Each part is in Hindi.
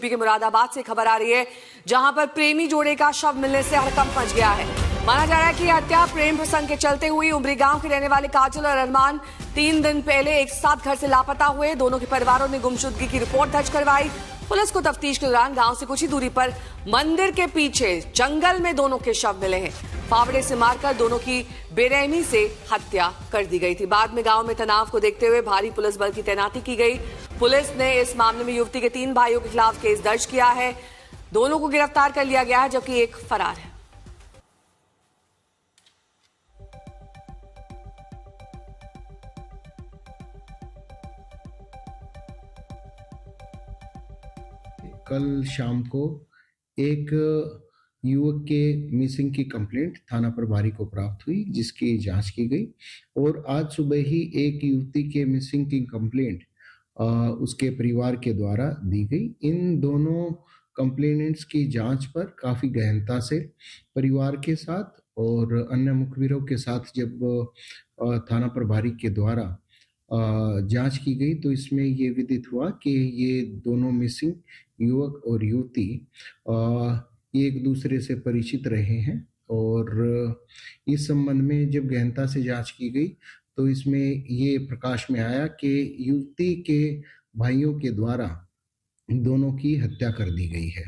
यूपी के मुरादाबाद से खबर आ रही है, जहां पर प्रेमी जोड़े का शव मिलने से हड़कंप मच गया है। माना जा रहा है कि यह हत्या प्रेम प्रसंग के चलते हुई। उमरी गांव के रहने वाले काजल और अरमान 3 दिन पहले एक साथ घर से लापता हुए। दोनों के परिवारों ने गुमशुदगी की रिपोर्ट दर्ज करवाई। पुलिस को तफ्तीश के दौरान गांव से कुछ ही दूरी पर मंदिर के पीछे जंगल में दोनों के शव मिले हैं। फावड़े से मारकर दोनों की बेरहमी से हत्या कर दी गई थी। बाद में गांव में तनाव को देखते हुए भारी पुलिस बल की तैनाती की गई। पुलिस ने इस मामले में युवती के 3 भाइयों के खिलाफ केस दर्ज किया है। दोनों को गिरफ्तार कर लिया गया है, जबकि एक फरार है। कल शाम को एक युवक के मिसिंग की कंप्लेंट थाना प्रभारी को प्राप्त हुई, जिसकी जांच की गई और आज सुबह ही एक युवती के मिसिंग की कंप्लेंट उसके परिवार के द्वारा दी गई। इन दोनों कंप्लेनेंट्स की जांच पर काफ़ी गहनता से परिवार के साथ और अन्य मुखबिरों के साथ जब थाना प्रभारी के द्वारा जांच की गई तो इसमें ये विदित हुआ कि ये दोनों मिसिंग युवक और युवती एक दूसरे से परिचित रहे हैं और इस संबंध में जब गहनता से जांच की गई तो इसमें ये प्रकाश में आया कि युवती के भाइयों के द्वारा दोनों की हत्या कर दी गई है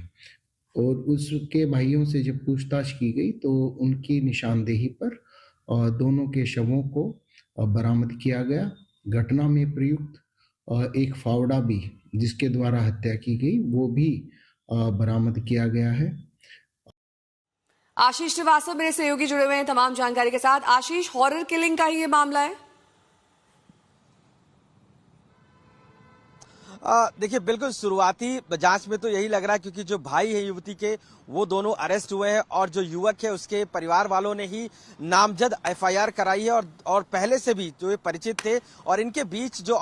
और उसके भाइयों से जब पूछताछ की गई तो उनकी निशानदेही पर दोनों के शवों को बरामद किया गया। घटना में प्रयुक्त एक फावड़ा भी जिसके द्वारा हत्या की गई वो भी बरामद किया गया है। आशीष श्रीवास्तव मेरे सहयोगी जुड़े हुए हैं तमाम जानकारी के साथ। आशीष, हॉरर किलिंग का ही ये मामला है? देखिए, बिल्कुल शुरुआती जांच में तो यही लग रहा है, क्योंकि जो भाई है युवती के वो दोनों अरेस्ट हुए हैं और जो युवक है उसके परिवार वालों ने ही नामजद एफआईआर कराई है और पहले से भी जो ये परिचित थे और इनके बीच जो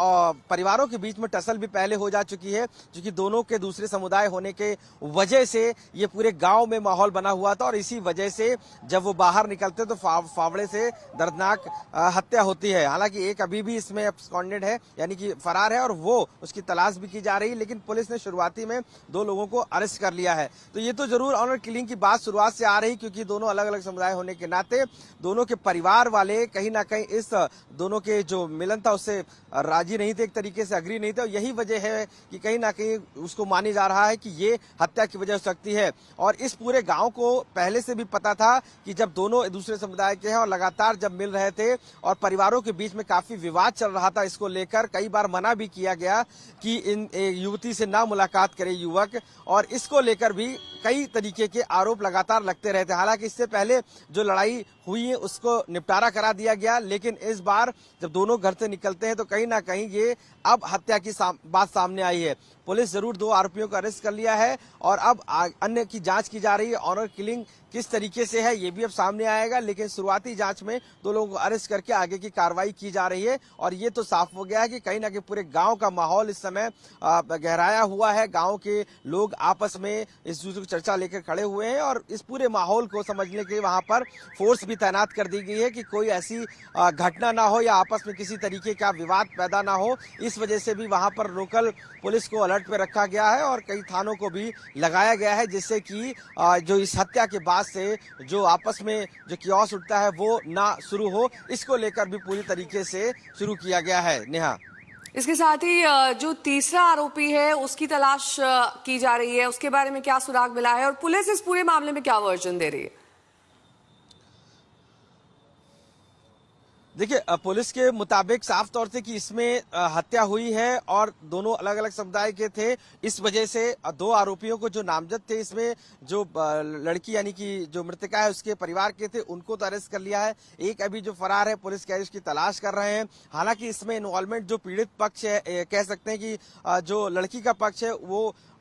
परिवारों के बीच में टसल भी पहले हो जा चुकी है, क्योंकि दोनों के दूसरे समुदाय होने के वजह से ये पूरे गांव में माहौल बना हुआ था और इसी वजह से जब वो बाहर निकलते तो फावड़े से दर्दनाक हत्या होती है। हालांकि एक अभी भी इसमें एब्सकॉन्डेड है, यानी कि फरार है और वो उसकी तलाश भी की जा रही है, लेकिन पुलिस ने शुरुआती में 2 लोगों को अरेस्ट कर लिया है। तो ये तो जरूर ऑनर किलिंग की बात शुरुआत से आ रही, क्योंकि दोनों अलग अलग समुदाय होने के नाते दोनों के परिवार वाले कहीं ना कहीं इस दोनों के जो मिलन था उससे राजी नहीं थे, एक तरीके से अग्री नहीं थे और यही वजह है कि कहीं ना कहीं उसको मानी जा रहा है कि ये हत्या की वजह हो सकती है। और इस पूरे गांव को पहले से भी पता था कि जब दोनों दूसरे समुदाय के हैं और लगातार जब मिल रहे थे और परिवारों के बीच में काफी विवाद चल रहा था, इसको लेकर कई बार मना भी किया गया कि इन युवती से ना मुलाकात करे युवक, और इसको लेकर भी कई तरीके के आरोप लगातार लगते रहते। हालांकि इससे पहले जो लड़ाई हुई है उसको निपटारा करा दिया गया, लेकिन इस बार जब दोनों घर से निकलते हैं तो कहीं ना कहीं ये अब हत्या की बात सामने आई है। पुलिस जरूर 2 आरोपियों को अरेस्ट कर लिया है और अब अन्य की जांच की जा रही है। ऑनर किलिंग किस तरीके से है ये भी अब सामने आएगा, लेकिन शुरुआती जांच में 2 लोगों को अरेस्ट करके आगे की कार्रवाई की जा रही है। और ये तो साफ हो गया है कि कहीं ना कहीं पूरे गांव का माहौल इस समय गहराया हुआ है। गांव के लोग आपस में इस दूसरे की चर्चा लेकर खड़े हुए हैं और इस पूरे माहौल को समझने के लिए वहां पर फोर्स भी तैनात कर दी गई है कि कोई ऐसी घटना ना हो या आपस में किसी तरीके का विवाद पैदा ना हो। इस वजह से भी वहां पर लोकल पुलिस को अलर्ट पे रखा गया है और कई थानों को भी लगाया गया है, जिससे कि जो इस हत्या के बाद से जो आपस में जो कियोस उठता है वो ना शुरू हो, इसको लेकर भी पूरी तरीके से शुरू किया गया है। नेहा, इसके साथ ही जो तीसरा आरोपी है उसकी तलाश की जा रही है, उसके बारे में क्या सुराग मिला है और पुलिस इस पूरे मामले में क्या वर्जन दे रही है? देखिए, पुलिस के मुताबिक साफ तौर से कि इसमें हत्या हुई है और दोनों अलग अलग समुदाय के थे, इस वजह से 2 आरोपियों को जो नामजद थे इसमें जो लड़की यानी कि जो मृतका है उसके परिवार के थे उनको तो अरेस्ट कर लिया है। एक अभी जो फरार है पुलिस कह उसकी तलाश कर रहे हैं। हालांकि इसमें इन्वॉल्वमेंट जो पीड़ित पक्ष है, कह सकते हैं कि जो लड़की का पक्ष है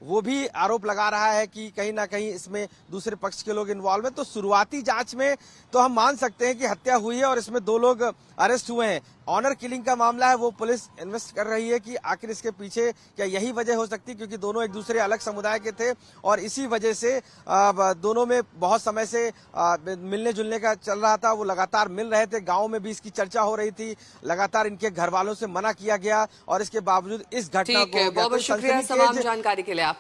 वो भी आरोप लगा रहा है कि कहीं ना कहीं इसमें दूसरे पक्ष के लोग इन्वॉल्व हैं। तो शुरुआती जांच में तो हम मान सकते हैं कि हत्या हुई है और इसमें 2 लोग अरेस्ट हुए हैं। ऑनर किलिंग का मामला है वो पुलिस इन्वेस्ट कर रही है कि आखिर इसके पीछे क्या यही वजह हो सकती है, क्योंकि दोनों एक दूसरे अलग समुदाय के थे और इसी वजह से दोनों में बहुत समय से मिलने जुलने का चल रहा था। वो लगातार मिल रहे थे, गांव में भी इसकी चर्चा हो रही थी, लगातार इनके घर वालों से मना किया गया और इसके बावजूद इस घटना को बहुत शुक्रिया तमाम जानकारी के लिए।